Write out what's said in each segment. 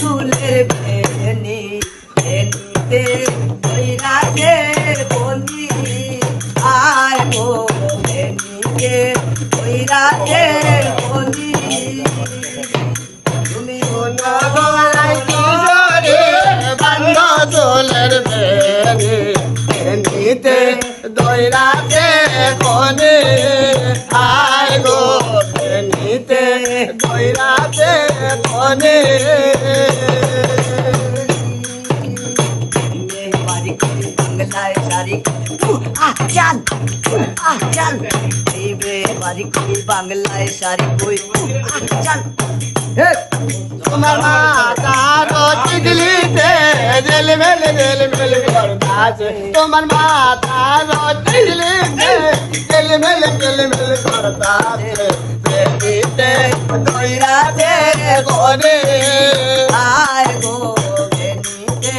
চুলের বেনি বেনিতে কইরাছে বলি আয় গো বেনিকে কইরাছে বলি তুমি গলায় কিশোরে বান্ধ চুলের বেনি বেনিতে দইরাছে কোনে আয় গো বেনিতে দইরাছে কোনে বাড়ি করে বাংলায় শাড়ি চাল চাল বাড়ি করে বাংলায় শাড়ি কই চাল তোমার মাতা টিকলিতে জেলমেল করতাছে তোমার মাতা টিকলিতে জেলমেল করতাছে বেটিতে দইরাছে কোনে আয় গো বেনিতে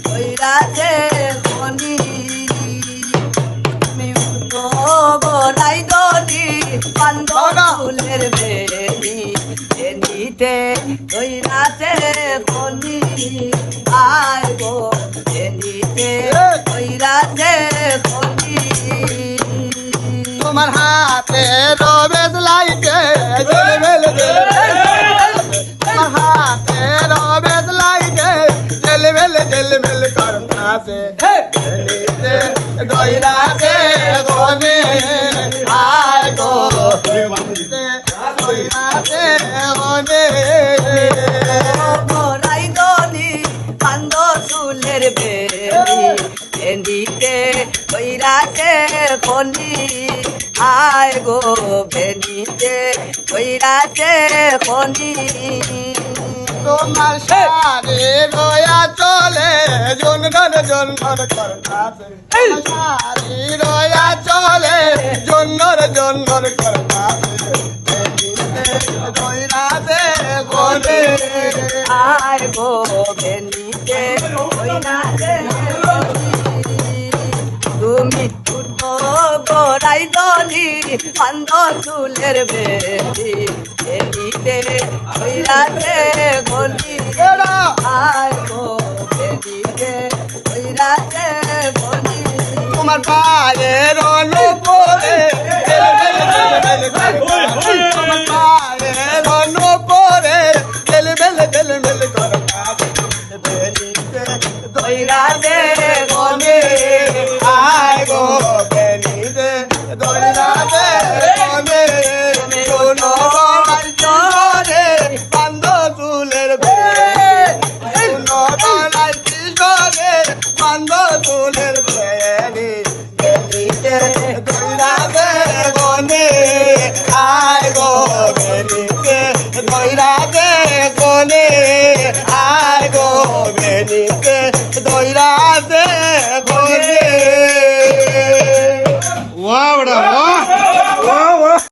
কইরাছে বনি তুমি উঠো গোড়াই দলি বান্ধ ফুলের বেনি বেনিতে কইরাছে বনি আয় গো বেনিতে কইরাছে বনি তোমার হাতে রবেজ লাইতে জেলমেল তোমার হাতে রবেজ লাইতে জেলমেল করতাছে বেটিতে দইরাছে কোনে আয় গো বেটিতে দইরাছে কোনে গোড়াই দলি বান্ধ চুলের বেনি বেনিতে কইরাছে বনি আয় গো বেনিতে কইরাছে বনি তোমার সারে রয়া চলে জনগণ করতাছে সারি রয়া চলে জনগণ করতাছে দইরাছে কোনে আয় গো বেনিতে কইরাছে তুমি উঠো গোড়াই দলি বান্ধ চুলের বেনি বেনিতে কইরাছে বলি আয় গো বেনিতে কইরাছে বলি তোমার পায়ের অনুপরে তোমার পায়ের অনুপরে জেলমেল করতাছে বেনিতে কইরাছে কোনে আয় গো বেনিতে দইরাছে কোনে শোনো গলায় কিশোরে বান্ধ চুলের বেনি শোনো গলায় কিশোরে বান্ধ চুলের বেনি বেনিতে দইরাছে কোনে আয় গো বেনিতে দইরাছে কোনে আয় গো বেনিতে